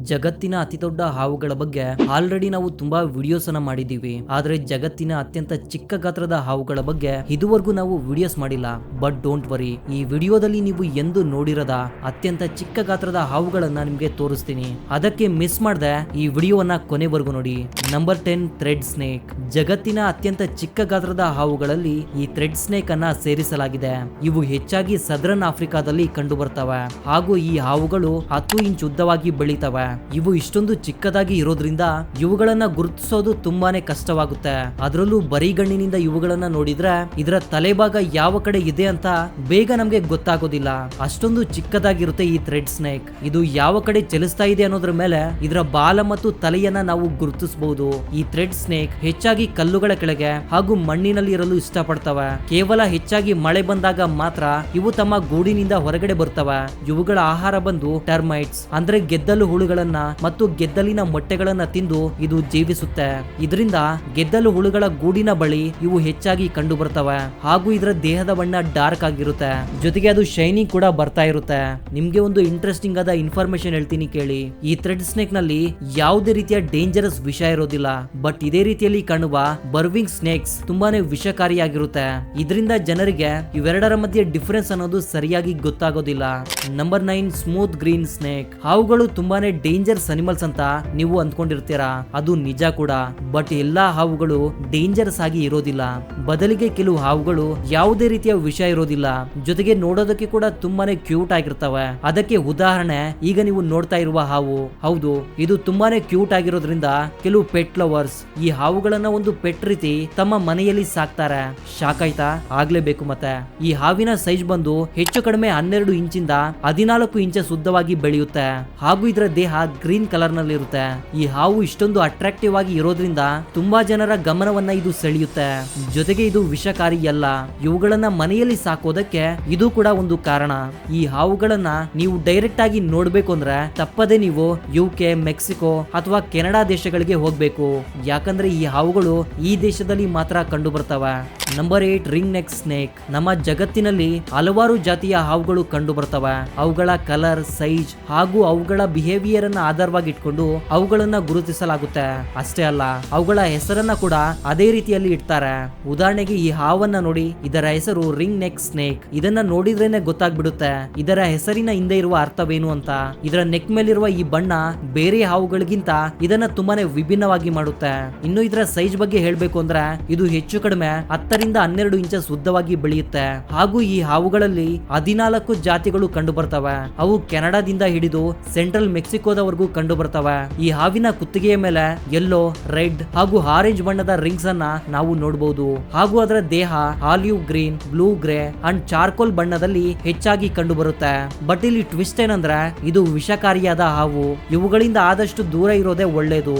ಜಗತ್ತಿನ ಅತಿ ದೊಡ್ಡ ಹಾವುಗಳ ಬಗ್ಗೆ ಆಲ್ರೆಡಿ ನಾವು ತುಂಬಾ ವಿಡಿಯೋಸ್ ಅನ್ನ ಮಾಡಿದೀವಿ. ಆದ್ರೆ ಜಗತ್ತಿನ ಅತ್ಯಂತ ಚಿಕ್ಕ ಗಾತ್ರದ ಹಾವುಗಳ ಬಗ್ಗೆ ಇದುವರೆಗೂ ನಾವು ವಿಡಿಯೋಸ್ ಮಾಡಿಲ್ಲ. ಬಟ್ ಡೋಂಟ್ ವರಿ, ಈ ವಿಡಿಯೋದಲ್ಲಿ ನೀವು ಎಂದು ನೋಡಿರದ ಅತ್ಯಂತ ಚಿಕ್ಕ ಗಾತ್ರದ ಹಾವುಗಳನ್ನ ನಿಮ್ಗೆ ತೋರಿಸ್ತೀನಿ. ಅದಕ್ಕೆ ಮಿಸ್ ಮಾಡದೆ ಈ ವಿಡಿಯೋವನ್ನ ಕೊನೆವರೆಗೂ ನೋಡಿ. Number 10 thread snake. ಜಗತ್ತಿನ ಅತ್ಯಂತ ಚಿಕ್ಕ ಗಾತ್ರದ ಹಾವುಗಳಲ್ಲಿ ಈ ಥ್ರೆಡ್ ಸ್ನೇಕ್ ಅನ್ನ ಸೇರಿಸಲಾಗಿದೆ. ಇವು ಹೆಚ್ಚಾಗಿ ಸದರ್ನ್ ಆಫ್ರಿಕಾದಲ್ಲಿ ಕಂಡು ಬರ್ತವೆ ಹಾಗೂ ಈ ಹಾವುಗಳು 10 ಇಂಚ್ ಉದ್ದವಾಗಿ ಬೆಳೀತವೆ. ಇವು ಇಷ್ಟೊಂದು ಚಿಕ್ಕದಾಗಿ ಇರೋದ್ರಿಂದ ಇವುಗಳನ್ನ ಗುರುತಿಸೋದು ತುಂಬಾನೇ ಕಷ್ಟವಾಗುತ್ತೆ. ಅದರಲ್ಲೂ ಬರಿಗಣ್ಣಿನಿಂದ ಇವುಗಳನ್ನ ನೋಡಿದ್ರೆ ಇದರ ತಲೆಭಾಗ ಯಾವ ಕಡೆ ಇದೆ ಅಂತ ಬೇಗ ನಮ್ಗೆ ಗೊತ್ತಾಗೋದಿಲ್ಲ. ಅಷ್ಟೊಂದು ಚಿಕ್ಕದಾಗಿರುತ್ತೆ ಈ ಥ್ರೆಡ್ ಸ್ನೇಕ್. ಇದು ಯಾವ ಕಡೆ ಚಲಿಸ್ತಾ ಇದೆ ಅನ್ನೋದ್ರ ಮೇಲೆ ಇದರ ಬಾಲ ಮತ್ತು ತಲೆಯನ್ನ ನಾವು ಗುರುತಿಸಬಹುದು. ಈ ಥ್ರೆಡ್ ಸ್ನೇಕ್ ಹೆಚ್ಚಾಗಿ ಕಲ್ಲುಗಳ ಕೆಳಗೆ ಹಾಗೂ ಮಣ್ಣಿನಲ್ಲಿ ಇರಲು ಇಷ್ಟಪಡ್ತವೆ. ಕೇವಲ ಹೆಚ್ಚಾಗಿ ಮಳೆ ಬಂದಾಗ ಮಾತ್ರ ಇವು ತಮ್ಮ ಗೂಡಿನಿಂದ ಹೊರಗಡೆ ಬರ್ತವೆ. ಇವುಗಳ ಆಹಾರ ಬಂದು ಟರ್ಮೈಟ್ಸ್ ಅಂದ್ರೆ ಗೆದ್ದಲು ಹುಳುಗಳನ್ನ ಮತ್ತು ಗೆದ್ದಲಿನ ಮೊಟ್ಟೆಗಳನ್ನ ತಿಂದು ಇದು ಜೀವಿಸುತ್ತೆ. ಇದರಿಂದ ಗೆದ್ದಲು ಹುಳುಗಳ ಗೂಡಿನ ಬಳಿ ಇವು ಹೆಚ್ಚಾಗಿ ಕಂಡು ಬರ್ತವೆ ಹಾಗೂ ಇದರ ದೇಹದ ಬಣ್ಣ ಡಾರ್ಕ್ ಆಗಿರುತ್ತೆ. ಜೊತೆಗೆ ಅದು ಶೈನಿಂಗ್ ಕೂಡ ಬರ್ತಾ ಇರುತ್ತೆ. ನಿಮ್ಗೆ ಒಂದು ಇಂಟ್ರೆಸ್ಟಿಂಗ್ ಆದ ಇನ್ಫಾರ್ಮೇಶನ್ ಹೇಳ್ತೀನಿ ಕೇಳಿ. ಈ ಥ್ರೆಡ್ ಸ್ನೇಕ್ ನಲ್ಲಿ ಯಾವುದೇ ರೀತಿಯ ಡೇಂಜರಸ್ ವಿಷ ಇರೋದಿಲ್ಲ. ಬಟ್ ಇದೇ ರೀತಿಯಲ್ಲಿ ಕಾಣುವ ಬರ್ವಿಂಗ್ ಸ್ನೇಕ್ಸ್ ತುಂಬಾನೇ ವಿಷಕಾರಿಯಾಗಿರುತ್ತೆ. ಇದರಿಂದ ಜನರಿಗೆ ಇವೆರಡರ ಮಧ್ಯೆ ಡಿಫರೆನ್ಸ್ ಅನ್ನೋದು ಸರಿಯಾಗಿ ಗೊತ್ತಾಗೋದಿಲ್ಲ. Number 9 smooth green snake. ಹಾವುಗಳು ತುಂಬಾನೇ ಡೇಂಜರ್ಸ್ ಅನಿಮಲ್ಸ್ ಅಂತ ನೀವು ಅಂದ್ಕೊಂಡಿರ್ತೀರಾ. ಅದು ನಿಜ ಕೂಡ. ಬಟ್ ಎಲ್ಲಾ ಹಾವುಗಳು ಡೇಂಜರಸ್ ಆಗಿ ಇರೋದಿಲ್ಲ. ಬದಲಿಗೆ ಕೆಲವು ಹಾವುಗಳು ಯಾವುದೇ ರೀತಿಯ ವಿಷ ಇರೋದಿಲ್ಲ. ಜೊತೆಗೆ ನೋಡೋದಕ್ಕೆ ಕೂಡ ತುಂಬಾನೇ ಕ್ಯೂಟ್ ಆಗಿರ್ತವೆ. ಅದಕ್ಕೆ ಉದಾಹರಣೆ ಈಗ ನೀವು ನೋಡ್ತಾ ಇರುವ ಹಾವು. ಹೌದು, ಇದು ತುಂಬಾನೇ ಕ್ಯೂಟ್ ಆಗಿರೋದ್ರಿಂದ ಕೆಲವು ಪೆಟ್ ಲವರ್ಸ್ ಈ ಹಾವುಗಳನ್ನ ಒಂದು ಪೆಟ್ ರೀತಿ ತಮ್ಮ ಮನೆಯಲ್ಲಿ ಸಾಕ್ತಾರೆ. ಶಾಕ್ ಆಯ್ತಾ? ಆಗ್ಲೇಬೇಕು ಮತ್ತೆ. ಈ ಹಾವಿನ ಸೈಜ್ ಬಂದು ಹೆಚ್ಚು ಕಡಿಮೆ 12 ಇಂಚಿಂದ 14 ಇಂಚಸ್ ಉದ್ದವಾಗಿ ಬೆಳೆಯುತ್ತೆ ಹಾಗೂ ಇದರ ದೇಹ ಗ್ರೀನ್ ಕಲರ್ ನಲ್ಲಿ ಇರುತ್ತೆ. ಈ ಹಾವು ಇಷ್ಟೊಂದು ಅಟ್ರಾಕ್ಟಿವ್ ಆಗಿ ಇರೋದ್ರಿಂದ ತುಂಬಾ ಜನರ ಗಮನವನ್ನ ಇದು ಸೆಳೆಯುತ್ತೆ. ಜೊತೆಗೆ ಇದು ವಿಷಕಾರಿ ಅಲ್ಲ. ಇವುಗಳನ್ನ ಮನೆಯಲ್ಲಿ ಸಾಕೋದಕ್ಕೆ ಇದು ಕೂಡ ಒಂದು ಕಾರಣ. ಈ ಹಾವುಗಳನ್ನ ನೀವು ಡೈರೆಕ್ಟ್ ಆಗಿ ನೋಡ್ಬೇಕು ಅಂದ್ರೆ ತಪ್ಪದೆ ನೀವು UK, ಮೆಕ್ಸಿಕೋ ಅಥವಾ ಕೆನಡಾ ದೇಶಗಳಿಗೆ ಹೋಗ್ಬೇಕು. ಯಾಕಂದ್ರೆ ಈ ಹಾವುಗಳು ಈ ದೇಶದಲ್ಲಿ ಮಾತ್ರ ಕಂಡು ಬರ್ತವೆ. Number 8 ring neck snake. ನಮ್ಮ ಜಗತ್ತಿನಲ್ಲಿ ಹಲವಾರು ಜಾತಿಯ ಹಾವುಗಳು ಕಂಡು ಬರ್ತವೆ. ಅವುಗಳ ಕಲರ್, ಸೈಜ್ ಹಾಗೂ ಅವುಗಳ ಬಿಹೇವಿಯರ್ ಅನ್ನ ಆಧಾರವಾಗಿ ಇಟ್ಕೊಂಡು ಅವುಗಳನ್ನ ಗುರುತಿಸಲಾಗುತ್ತೆ. ಅಷ್ಟೇ ಅಲ್ಲ, ಅವುಗಳ ಹೆಸರನ್ನ ಕೂಡ ಅದೇ ರೀತಿಯಲ್ಲಿ ಇಡ್ತಾರೆ. ಉದಾಹರಣೆಗೆ ಈ ಹಾವನ್ನ ನೋಡಿ, ಇದರ ಹೆಸರು ರಿಂಗ್ ನೆಕ್ ಸ್ನೇಕ್. ಇದನ್ನ ನೋಡಿದ್ರೇನೆ ಗೊತ್ತಾಗ್ಬಿಡುತ್ತೆ ಇದರ ಹೆಸರಿನ ಹಿಂದೆ ಇರುವ ಅರ್ಥವೇನು ಅಂತ. ಇದರ ನೆಕ್ ಮೇಲಿರುವ ಈ ಬಣ್ಣ ಬೇರೆ ಹಾವುಗಳಿಗಿಂತ ಇದನ್ನ ತುಂಬಾನೇ ವಿಭಿನ್ನವಾಗಿ ಮಾಡುತ್ತೆ. ಇನ್ನು ಇದರ ಸೈಜ್ ಬಗ್ಗೆ ಹೇಳ್ಬೇಕು ಅಂದ್ರೆ ಇದು ಹೆಚ್ಚು ಕಡಿಮೆ 10 ರಿಂದ 12 ಇಂಚಸ್ ಉದ್ದವಾಗಿ ಬೆಳೆಯುತ್ತೆ ಹಾಗೂ ಈ ಹಾವುಗಳಲ್ಲಿ 14 ಜಾತಿಗಳು ಕಂಡು ಬರ್ತವೆ. ಅವು ಕೆನಡಾದಿಂದ ಹಿಡಿದು ಸೆಂಟ್ರಲ್ ಮೆಕ್ಸಿಕೋದವರೆಗೂ ಕಂಡು ಬರ್ತವೆ. ಈ ಹಾವಿನ ಕುತ್ತಿಗೆಯ ಮೇಲೆ ಯೆಲ್ಲೋ, ರೆಡ್ ಹಾಗೂ ಆರೆಂಜ್ ಬಣ್ಣದ ರಿಂಗ್ಸ್ ಅನ್ನ ನಾವು ನೋಡಬಹುದು ಹಾಗೂ ಅದರ ದೇಹ olive green, blue grey and charcoal ಬಣ್ಣದಲ್ಲಿ ಹೆಚ್ಚಾಗಿ ಕಂಡು ಬರುತ್ತೆ. ಬಟ್ ಇಲ್ಲಿ ಟ್ವಿಸ್ಟ್ ಏನಂದ್ರೆ ಇದು ವಿಷಕಾರಿಯಾದ ಹಾವು. ಇವುಗಳಿಂದ ಆದಷ್ಟು ದೂರ ಇರೋದೇ ಒಳ್ಳೇದು.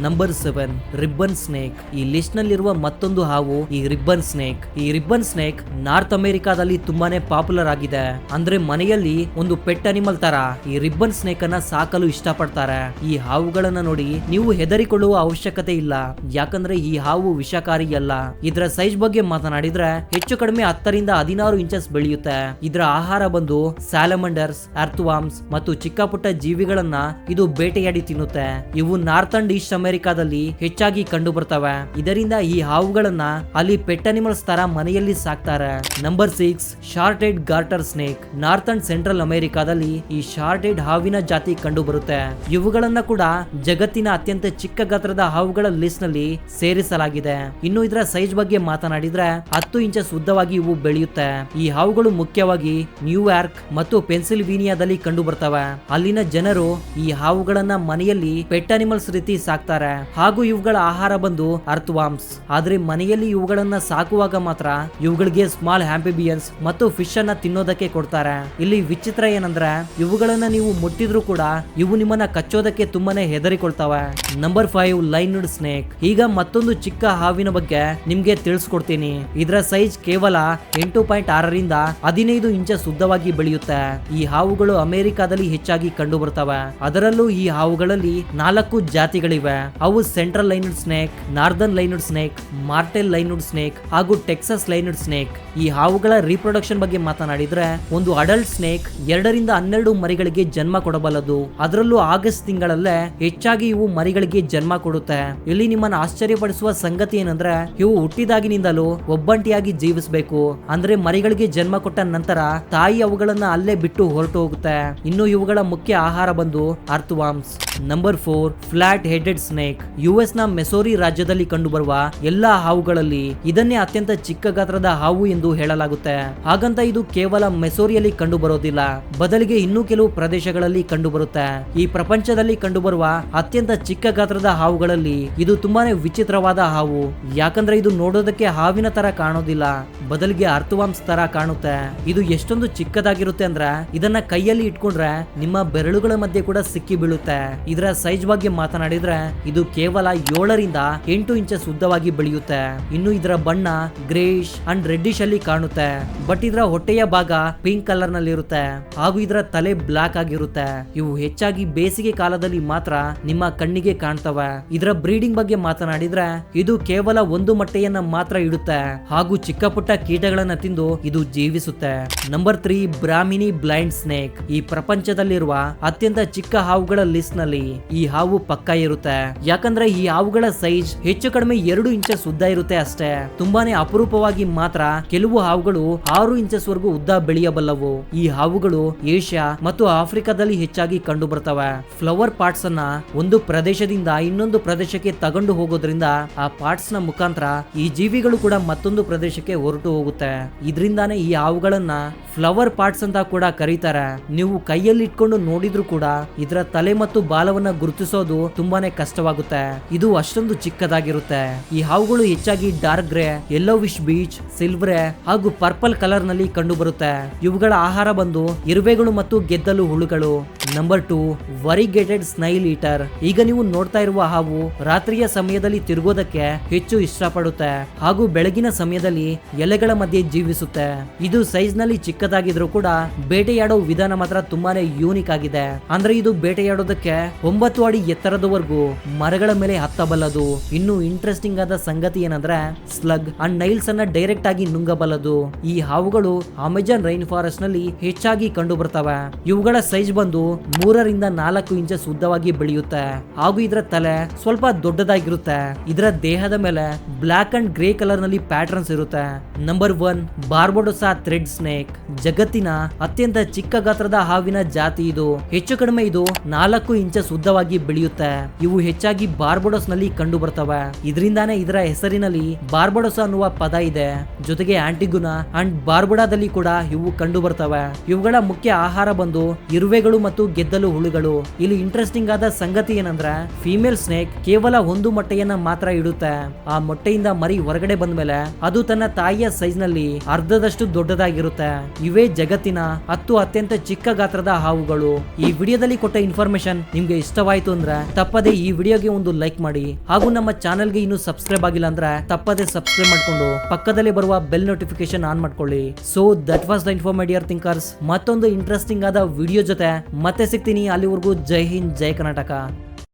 Number 7 ribbon snake. ಈ ಲಿಸ್ಟ್ ನಲ್ಲಿರುವ ಮತ್ತೊಂದು ಹಾವು ಈ ರಿಬ್ಬನ್ ಸ್ನೇಕ್. ಈ ರಿಬ್ಬನ್ ಸ್ನೇಕ್ ನಾರ್ತ್ ಅಮೆರಿಕಾದಲ್ಲಿ ತುಂಬಾನೇ ಪಾಪ್ಯುಲರ್ ಆಗಿದೆ. ಅಂದ್ರೆ ಮನೆಯಲ್ಲಿ ಒಂದು ಪೆಟ್ ಅನಿಮಲ್ ತರ ಈ ರಿಬ್ಬನ್ ಸ್ನೇಕ್ ಅನ್ನ ಸಾಕಲು ಇಷ್ಟಪಡ್ತಾರೆ. ಈ ಹಾವುಗಳನ್ನ ನೋಡಿ ನೀವು ಹೆದರಿಕೊಳ್ಳುವ ಅವಶ್ಯಕತೆ ಇಲ್ಲ. ಯಾಕಂದ್ರೆ ಈ ಹಾವು ವಿಷಕಾರಿ ಅಲ್ಲ. ಇದರ ಸೈಜ್ ಬಗ್ಗೆ ಮಾತನಾಡಿದ್ರೆ ಹೆಚ್ಚು ಕಡಿಮೆ 10 ರಿಂದ 16 ಇಂಚಸ್ ಬೆಳೆಯುತ್ತೆ. ಇದರ ಆಹಾರ ಬಂದು ಸ್ಯಾಲಮಂಡರ್ಸ್, ಅರ್ಥವಾರ್ಮ್ಸ್ ಮತ್ತು ಚಿಕ್ಕ ಪುಟ್ಟ ಜೀವಿಗಳನ್ನ ಇದು ಬೇಟೆಯಾಡಿ ತಿನ್ನುತ್ತೆ. ಇವು ನಾರ್ತ್ ಅಂಡ್ ಈಸ್ಟ್ ಅಮೆರಿಕಾದಲ್ಲಿ ಹೆಚ್ಚಾಗಿ ಕಂಡು ಬರ್ತವೆ. ಇದರಿಂದ ಈ ಹಾವುಗಳನ್ನ ಅಲ್ಲಿ ಪೆಟ್ ಅನಿಮಲ್ಸ್ ತರ ಮನೆಯಲ್ಲಿ ಸಾಕ್ತಾರೆ. Number 6 short head garter snake. North and central ಅಮೆರಿಕಾದಲ್ಲಿ ಈ ಶಾರ್ಟ್ ಹೆಡ್ ಹಾವಿನ ಜಾತಿ ಕಂಡು ಬರುತ್ತೆ. ಇವುಗಳನ್ನ ಕೂಡ ಜಗತ್ತಿನ ಅತ್ಯಂತ ಚಿಕ್ಕ ಗಾತ್ರದ ಹಾವುಗಳ ಲಿಸ್ಟ್ ನಲ್ಲಿ ಸೇರಿಸಲಾಗಿದೆ. ಇನ್ನು ಇದರ ಸೈಜ್ ಬಗ್ಗೆ ಮಾತನಾಡಿದ್ರೆ 10 ಇಂಚಸ್ ಉದ್ದವಾಗಿ ಇವು ಬೆಳೆಯುತ್ತೆ. ಈ ಹಾವುಗಳು ಮುಖ್ಯವಾಗಿ ನ್ಯೂಯಾರ್ಕ್ ಮತ್ತು ಪೆನ್ಸಿಲ್ವೇನಿಯಾದಲ್ಲಿ ಕಂಡು ಬರ್ತವೆ. ಅಲ್ಲಿನ ಜನರು ಈ ಹಾವುಗಳನ್ನ ಮನೆಯಲ್ಲಿ ಪೆಟ್ ಅನಿಮಲ್ಸ್ ರೀತಿ ಸಾಕ್ತಾರೆ ಹಾಗೂ ಇವುಗಳ ಆಹಾರ ಬಂದು ಅರ್ಥವಾರ್ಮ್ಸ್. ಆದ್ರೆ ಮನೆಯಲ್ಲಿ ಇವುಗಳನ್ನ ಸಾಕುವಾಗ ಮಾತ್ರ ಇವುಗಳಿಗೆ ಸ್ಮಾಲ್ ಆಂಫಿಬಿಯನ್ಸ್ ಮತ್ತು ಫಿಶ್ ಅನ್ನ ತಿನ್ನೋದಕ್ಕೆ ಕೊಡ್ತಾರೆ. ಇಲ್ಲಿ ವಿಚಿತ್ರ ಏನಂದ್ರೆ ಇವುಗಳನ್ನ ನೀವು ಮುಟ್ಟಿದ್ರು ಕೂಡ ಇವು ನಿಮ್ಮನ್ನ ಕಚ್ಚೋದಕ್ಕೆ ತುಂಬಾನೇ ಹೆದರಿಕೊಳ್ತವೆ. Number 5 lined snake. ಈಗ ಮತ್ತೊಂದು ಚಿಕ್ಕ ಹಾವಿನ ಬಗ್ಗೆ ನಿಮ್ಗೆ ತಿಳಿಸ್ಕೊಡ್ತೀನಿ. ಇದರ ಸೈಜ್ ಕೇವಲ 8.6 ರಿಂದ 15 ಇಂಚಸ್ ಉದ್ದವಾಗಿ ಬೆಳೆಯುತ್ತೆ. ಈ ಹಾವುಗಳು ಅಮೆರಿಕಾದಲ್ಲಿ ಹೆಚ್ಚಾಗಿ ಕಂಡು ಬರ್ತವೆ. ಅದರಲ್ಲೂ ಈ ಹಾವುಗಳಲ್ಲಿ 4 ಜಾತಿಗಳಿವೆ. ಅವು central lined snake, northern lined snake, Martel lined snake ಹಾಗೂ ಟೆಕ್ಸಸ್ ಲೈನಡ್ ಸ್ನೇಕ್. ಈ ಹಾವುಗಳ ರೀಪ್ರೊಡಕ್ಷನ್ ಬಗ್ಗೆ ಮಾತನಾಡಿದ್ರೆ ಒಂದು ಅಡಲ್ಟ್ ಸ್ನೇಕ್ 2-12 ಮರಿಗಳಿಗೆ ಜನ್ಮ ಕೊಡಬಲ್ಲದು. ಅದರಲ್ಲೂ ಆಗಸ್ಟ್ ತಿಂಗಳಲ್ಲೇ ಹೆಚ್ಚಾಗಿ ಇವು ಮರಿಗಳಿಗೆ ಜನ್ಮ ಕೊಡುತ್ತೆ. ಇಲ್ಲಿ ನಿಮ್ಮನ್ನ ಆಶ್ಚರ್ಯಪಡಿಸುವ ಸಂಗತಿ ಏನಂದ್ರೆ ಇವು ಹುಟ್ಟಿದಾಗಿನಿಂದಲೂ ಒಬ್ಬಂಟಿಯಾಗಿ ಜೀವಿಸಬೇಕು. ಅಂದ್ರೆ ಮರಿಗಳಿಗೆ ಜನ್ಮ ಕೊಟ್ಟ ನಂತರ ತಾಯಿ ಅವುಗಳನ್ನ ಅಲ್ಲೇ ಬಿಟ್ಟು ಹೊರಟು ಹೋಗುತ್ತೆ. ಇನ್ನು ಇವುಗಳ ಮುಖ್ಯ ಆಹಾರ ಬಂದು earthworms. Number 4 flat headed snake. US ನ ಮೆಸೋರಿ ರಾಜ್ಯದಲ್ಲಿ ಕಂಡುಬರುವ ಎಲ್ಲಾ ಹಾವುಗಳಲ್ಲಿ ಇದನ್ನೇ ಅತ್ಯಂತ ಚಿಕ್ಕ ಗಾತ್ರದ ಹಾವು ಎಂದು ಹೇಳಲಾಗುತ್ತೆ. ಹಾಗಂತ ಇದು ಕೇವಲ ಮೆಸೋರಿಯಲ್ಲಿ ಕಂಡು ಬರೋದಿಲ್ಲ, ಬದಲಿಗೆ ಇನ್ನೂ ಕೆಲವು ಪ್ರದೇಶಗಳಲ್ಲಿ ಕಂಡು ಬರುತ್ತೆ. ಈ ಪ್ರಪಂಚದಲ್ಲಿ ಕಂಡುಬರುವ ಅತ್ಯಂತ ಚಿಕ್ಕ ಗಾತ್ರದ ಹಾವುಗಳಲ್ಲಿ ಇದು ತುಂಬಾನೇ ವಿಚಿತ್ರವಾದ ಹಾವು. ಯಾಕಂದ್ರೆ ಇದು ನೋಡೋದಕ್ಕೆ ಹಾವಿನ ತರ ಕಾಣೋದಿಲ್ಲ, ಬದಲಿಗೆ ಅರ್ಥವಾರ್ಮ್ಸ್ ತರ ಕಾಣುತ್ತೆ. ಇದು ಎಷ್ಟೊಂದು ಚಿಕ್ಕದಾಗಿರುತ್ತೆ ಅಂದ್ರೆ ಇದನ್ನ ಕೈಯಲ್ಲಿ ಇಟ್ಕೊಂಡ್ರೆ ನಿಮ್ಮ ಬೆರಳುಗಳ ಮಧ್ಯೆ ಕೂಡ ಸಿಕ್ಕಿ ಬೀಳುತ್ತೆ. ಇದರ ಸೈಜ್ ಬಗ್ಗೆ ಮಾತನಾಡಿದ್ರೆ ಇದು ಕೇವಲ 7-8 ಇಂಚಸ್ ಉದ್ದವಾಗಿ ಬೆಳೆಯುತ್ತೆ. ಇನ್ನು ಇದರ ಬಣ್ಣ ಗ್ರೇಷ್ ಅಂಡ್ ರೆಡ್ಡಿಶ್ ಅಲ್ಲಿ ಕಾಣುತ್ತೆ. ಬಟ್ ಇದರ ಹೊಟ್ಟೆಯ ಭಾಗ ಪಿಂಕ್ ಕಲರ್ ನಲ್ಲಿ ಇರುತ್ತೆ ಹಾಗೂ ಇದರ ತಲೆ ಬ್ಲಾಕ್ ಆಗಿರುತ್ತೆ. ಇವು ಹೆಚ್ಚಾಗಿ ಬೇಸಿಗೆ ಕಾಲದಲ್ಲಿ ಮಾತ್ರ ನಿಮ್ಮ ಕಣ್ಣಿಗೆ ಕಾಣ್ತವೆ. ಇದರ ಬ್ರೀಡಿಂಗ್ ಬಗ್ಗೆ ಮಾತನಾಡಿದ್ರೆ ಇದು ಕೇವಲ ಒಂದು ಮೊಟ್ಟೆಯನ್ನ ಮಾತ್ರ ಇಡುತ್ತೆ ಹಾಗೂ ಚಿಕ್ಕ ಪುಟ್ಟ ಕೀಟಗಳನ್ನ ತಿಂದು ಇದು ಜೀವಿಸುತ್ತೆ. Number 3 Brahminy blind snake. ಈ ಪ್ರಪಂಚದಲ್ಲಿರುವ ಅತ್ಯಂತ ಚಿಕ್ಕ ಹಾವುಗಳ ಲಿಸ್ಟ್ ನಲ್ಲಿ ಈ ಹಾವು ಪಕ್ಕ ಇರುತ್ತೆ. ಯಾಕಂದ್ರೆ ಈ ಹಾವುಗಳ ಸೈಜ್ ಹೆಚ್ಚು ಕಡಿಮೆ 2 ಇಂಚಸ್ ಉದ್ದ ಇರುತ್ತೆ ಅಷ್ಟೇ. ತುಂಬಾನೇ ಅಪರೂಪವಾಗಿ ಮಾತ್ರ ಕೆಲವು ಹಾವುಗಳು 6 ಇಂಚಸ್ ವರೆಗೂ ಉದ್ದ ಬೆಳೆಯಬಲ್ಲವು. ಈ ಹಾವುಗಳು ಏಷ್ಯಾ ಮತ್ತು ಆಫ್ರಿಕಾದಲ್ಲಿ ಹೆಚ್ಚಾಗಿ ಕಂಡು ಬರ್ತವೆ. ಫ್ಲವರ್ ಪಾರ್ಟ್ಸ್ ಅನ್ನ ಒಂದು ಪ್ರದೇಶದಿಂದ ಇನ್ನೊಂದು ಪ್ರದೇಶಕ್ಕೆ ತಗೊಂಡು ಹೋಗೋದ್ರಿಂದ ಆ ಪಾರ್ಟ್ಸ್ ನ ಮುಖಾಂತರ ಈ ಜೀವಿಗಳು ಕೂಡ ಮತ್ತೊಂದು ಪ್ರದೇಶಕ್ಕೆ ಹೊರಟು ಹೋಗುತ್ತೆ. ಇದರಿಂದಾನೇ ಈ ಹಾವುಗಳನ್ನ ಫ್ಲವರ್ ಪಾರ್ಟ್ಸ್ ಅಂತ ಕೂಡ ಕರೀತಾರೆ. ನೀವು ಕೈಯಲ್ಲಿ ಇಟ್ಕೊಂಡು ನೋಡಿದ್ರು ಕೂಡ ಇದರ ತಲೆ ಮತ್ತು ಬಾಲವನ್ನ ಗುರುತಿಸೋದು ತುಂಬಾನೇ ಕಷ್ಟವಾಗುತ್ತೆ. ಇದು ಅಷ್ಟೊಂದು ಚಿಕ್ಕದಾಗಿರುತ್ತೆ. ಈ ಹಾವುಗಳು ಹೆಚ್ಚಾಗಿ ಡಾರ್ಕ್ ಗ್ರೇ, ಯೆಲ್ಲೋವಿಶ್ ಬೀಚ್, ಸಿಲ್ವರ್ ಹಾಗೂ ಪರ್ಪಲ್ ಕಲರ್ ನಲ್ಲಿ ಕಂಡು ಬರುತ್ತೆ. ಇವುಗಳ ಆಹಾರ ಬಂದು ಇರುವೆಗಳು ಮತ್ತು ಗೆದ್ದಲು ಹುಳುಗಳು. Number 2 variegated snail eater. ಈಗ ನೀವು ನೋಡ್ತಾ ಇರುವ ಹಾವು ರಾತ್ರಿಯ ಸಮಯದಲ್ಲಿ ತಿರುಗೋದಕ್ಕೆ ಹೆಚ್ಚು ಇಷ್ಟಪಡುತ್ತೆ ಹಾಗೂ ಬೆಳಗಿನ ಸಮಯದಲ್ಲಿ ಎಲೆಗಳ ಮಧ್ಯೆ ಜೀವಿಸುತ್ತೆ. ಇದು ಸೈಜ್ ನಲ್ಲಿ ಚಿಕ್ಕದಾಗಿದ್ರು ಕೂಡ ಬೇಟೆಯಾಡೋ ವಿಧಾನ ಮಾತ್ರ ತುಂಬಾನೇ ಯೂನಿಕ್ ಆಗಿದೆ. ಅಂದ್ರೆ ಇದು ಬೇಟೆಯಾಡೋದಕ್ಕೆ 9 ಅಡಿ ಎತ್ತರದವರೆಗೂ ಮರಗಳ ಮೇಲೆ ಹತ್ತಬಲ್ಲದು. ಇನ್ನು ಇಂಟ್ರೆಸ್ಟಿಂಗ್ ಆದ ಸಂಗತಿ ಏನಂದ್ರೆ ಸ್ಲಗ್ ಅಂಡ್ ನೈಲ್ಸ್ ಅನ್ನ ಡೈರೆಕ್ಟ್ ಆಗಿ ನುಂಗಬಲ್ಲದು. ಈ ಹಾವುಗಳು ಅಮೆಜಾನ್ ರೈನ್ ಫಾರೆಸ್ಟ್ ನಲ್ಲಿ ಹೆಚ್ಚಾಗಿ ಕಂಡು ಬರ್ತವೆ. ಇವುಗಳ ಸೈಜ್ ಬಂದು 3-4 ಇಂಚಸ್ ಉದ್ದವಾಗಿ ಬೆಳೆಯುತ್ತೆ ಹಾಗೂ ಇದರ ತಲೆ ಸ್ವಲ್ಪ ದೊಡ್ಡದಾಗಿರುತ್ತೆ. ಇದರ ದೇಹದ ಮೇಲೆ ಬ್ಲಾಕ್ ಅಂಡ್ ಗ್ರೇ ಕಲರ್ ನಲ್ಲಿ ಪ್ಯಾಟರ್ನ್ಸ್ ಇರುತ್ತೆ. Number 1 Barbados thread snake. ಜಗತ್ತಿನ ಅತ್ಯಂತ ಚಿಕ್ಕ ಗಾತ್ರದ ಹಾವಿನ ಜಾತಿ ಇದು. ಹೆಚ್ಚು ಕಡಿಮೆ ಇದು 4 ಇಂಚಸ್ ಉದ್ದವಾಗಿ ಬೆಳೆಯುತ್ತೆ. ಇವು ಹೆಚ್ಚಾಗಿ ಬಾರ್ಬಡೋಸ್ ನಲ್ಲಿ ಕಂಡು ಬರ್ತವೆ. ಇದರಿಂದಾನೇ ಇದರ ಹೆಸರಿನಲ್ಲಿ ಬಾರ್ಬಡೋಸಾ ಅನ್ನುವ ಪದ ಇದೆ. ಜೊತೆಗೆ ಆಂಟಿಗುನಾ ಅಂಡ್ ಬಾರ್ಬುಡಾದಲ್ಲಿ ಕೂಡ ಇವು ಕಂಡು ಬರ್ತವೆ. ಇವುಗಳ ಮುಖ್ಯ ಆಹಾರ ಬಂದು ಇರುವೆಗಳು ಮತ್ತು ಗೆದ್ದಲು ಹುಳುಗಳು. ಇಲ್ಲಿ ಇಂಟ್ರೆಸ್ಟಿಂಗ್ ಆದ ಸಂಗತಿ ಏನಂದ್ರೆ ಫೀಮೇಲ್ ಸ್ನೇಕ್ ಕೇವಲ ಒಂದು ಮೊಟ್ಟೆಯನ್ನ ಮಾತ್ರ ಇಡುತ್ತೆ. ಆ ಮೊಟ್ಟೆಯಿಂದ ಮರಿ ಹೊರಗಡೆ ಬಂದ್ಮೇಲೆ ಅದು ತನ್ನ ತಾಯಿಯ ಸೈಜ್ ನಲ್ಲಿ ಅರ್ಧದಷ್ಟು ದೊಡ್ಡದಾಗಿರುತ್ತೆ. ಇವೇ ಜಗತ್ತಿನ 10 ಅತ್ಯಂತ ಚಿಕ್ಕ ಗಾತ್ರದ ಹಾವುಗಳು. ಈ ವಿಡಿಯೋದಲ್ಲಿ ಕೊಟ್ಟ ಇನ್ಫಾರ್ಮೇಶನ್ ನಿಮ್ಗೆ ಇಷ್ಟವಾಯ್ತು ಅಂದ್ರೆ ತಪ್ಪದೆ ಈ ವಿಡಿಯೋಗೆ ಒಂದು ಲೈಕ್ ಮಾಡಿ ಹಾಗೂ ನಮ್ಮ ಚಾನೆಲ್ಗೆ ಇನ್ನೂ ಸಬ್ಸ್ಕ್ರೈಬ್ ಆಗಿಲ್ಲ ಅಂದ್ರೆ ತಪ್ಪದೆ ಸಬ್ಸ್ಕ್ರೈಬ್ ಮಾಡ್ಕೊಂಡು ಪಕ್ಕದಲ್ಲಿ ಬರುವ ಬೆಲ್ ನೋಟಿಫಿಕೇಶನ್ ಆನ್ ಮಾಡ್ಕೊಳ್ಳಿ. So that was the info my dear thinkers. ಮತ್ತೊಂದು ಇಂಟ್ರೆಸ್ಟಿಂಗ್ ಆದ ವಿಡಿಯೋ ಜೊತೆ ಮತ್ತೆ ಸಿಗ್ತೀನಿ. ಅಲ್ಲಿವರೆಗೂ ಜೈ ಹಿಂದ್, ಜೈ ಕರ್ನಾಟಕ.